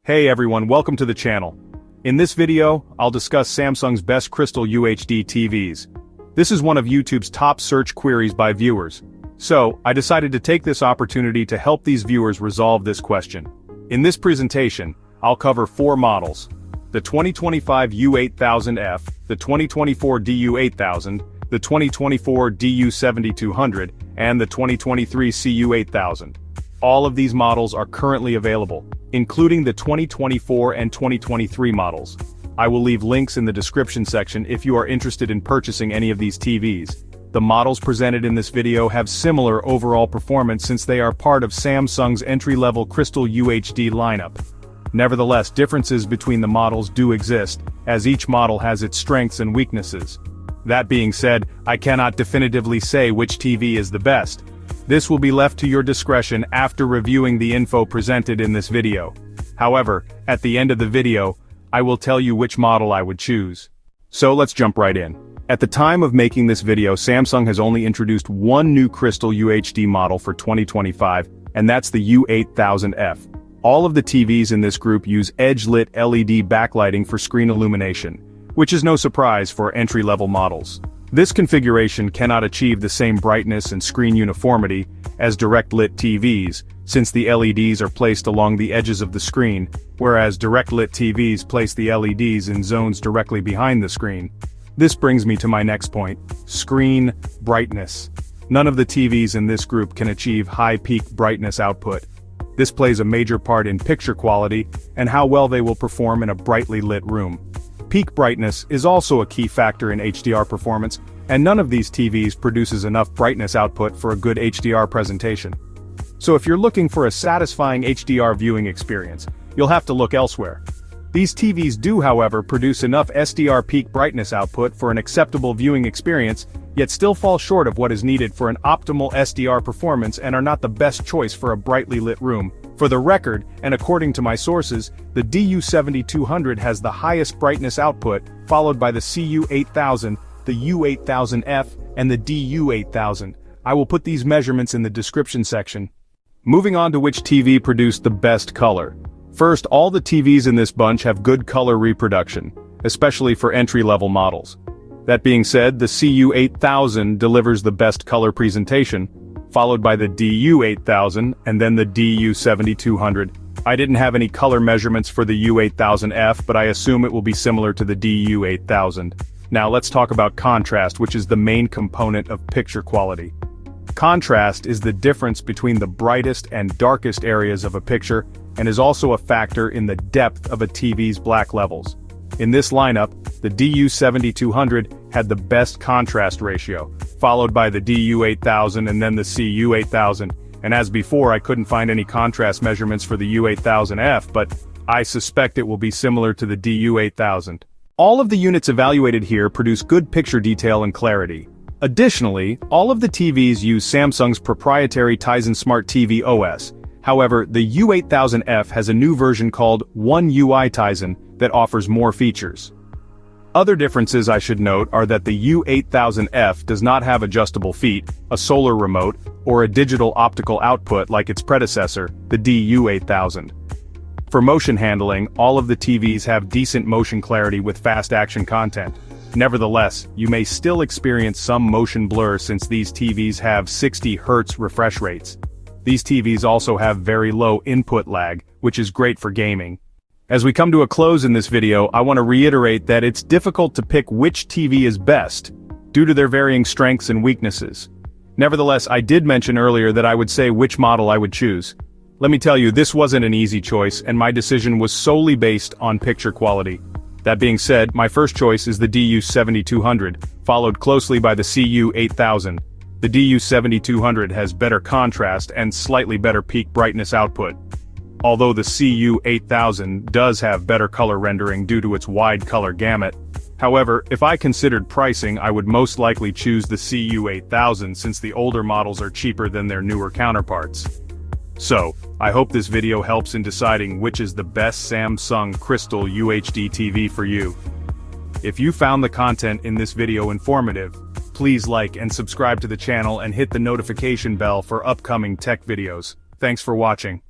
Hey everyone, welcome to the channel. In this video, I'll discuss Samsung's best Crystal UHD TVs. This is one of YouTube's top search queries by viewers. So, I decided to take this opportunity to help these viewers resolve this question. In this presentation, I'll cover 4 models: the 2025 U8000F, the 2024 DU8000, the 2024 DU7200, and the 2023 CU8000. All of these models are currently available, including the 2024 and 2023 models. I will leave links in the description section if you are interested in purchasing any of these TVs. The models presented in this video have similar overall performance since they are part of Samsung's entry-level Crystal UHD lineup. Nevertheless, differences between the models do exist, as each model has its strengths and weaknesses. That being said, I cannot definitively say which TV is the best. This will be left to your discretion after reviewing the info presented in this video. However, at the end of the video, I will tell you which model I would choose. So let's jump right in. At the time of making this video, Samsung has only introduced one new Crystal UHD model for 2025, and that's the U8000F. All of the TVs in this group use edge-lit LED backlighting for screen illumination, which is no surprise for entry-level models. This configuration cannot achieve the same brightness and screen uniformity as direct-lit TVs, since the LEDs are placed along the edges of the screen, whereas direct-lit TVs place the LEDs in zones directly behind the screen. This brings me to my next point: screen brightness. None of the TVs in this group can achieve high peak brightness output. This plays a major part in picture quality and how well they will perform in a brightly lit room. Peak brightness is also a key factor in HDR performance, and none of these TVs produces enough brightness output for a good HDR presentation. So if you're looking for a satisfying HDR viewing experience, you'll have to look elsewhere. These TVs do, however, produce enough SDR peak brightness output for an acceptable viewing experience, yet still fall short of what is needed for an optimal SDR performance and are not the best choice for a brightly lit room. For the record, and according to my sources, the DU7200 has the highest brightness output, followed by the CU8000, the U8000F, and the DU8000. I will put these measurements in the description section. Moving on to which TV produced the best color. First, all the TVs in this bunch have good color reproduction, especially for entry-level models. That being said, the CU8000 delivers the best color presentation, followed by the DU8000, and then the DU7200. I didn't have any color measurements for the U8000F, but I assume it will be similar to the DU8000. Now let's talk about contrast, which is the main component of picture quality. Contrast is the difference between the brightest and darkest areas of a picture, and is also a factor in the depth of a TV's black levels. In this lineup, the DU7200 had the best contrast ratio, followed by the DU8000 and then the CU8000, and as before, I couldn't find any contrast measurements for the U8000F, but I suspect it will be similar to the DU8000. All of the units evaluated here produce good picture detail and clarity. Additionally, all of the TVs use Samsung's proprietary Tizen Smart TV OS. However, the U8000F has a new version called One UI Tizen that offers more features. Other differences I should note are that the U8000F does not have adjustable feet, a solar remote, or a digital optical output like its predecessor, the DU8000. For motion handling, all of the TVs have decent motion clarity with fast action content. Nevertheless, you may still experience some motion blur since these TVs have 60 Hz refresh rates. These TVs also have very low input lag, which is great for gaming. As we come to a close in this video, I want to reiterate that it's difficult to pick which TV is best, due to their varying strengths and weaknesses. Nevertheless, I did mention earlier that I would say which model I would choose. Let me tell you, this wasn't an easy choice, and my decision was solely based on picture quality. That being said, my first choice is the DU7200, followed closely by the CU8000. The DU7200 has better contrast and slightly better peak brightness output, although the CU8000 does have better color rendering due to its wide color gamut. However, if I considered pricing, I would most likely choose the CU8000 since the older models are cheaper than their newer counterparts. So, I hope this video helps in deciding which is the best Samsung Crystal UHD TV for you. If you found the content in this video informative, please like and subscribe to the channel and hit the notification bell for upcoming tech videos. Thanks for watching.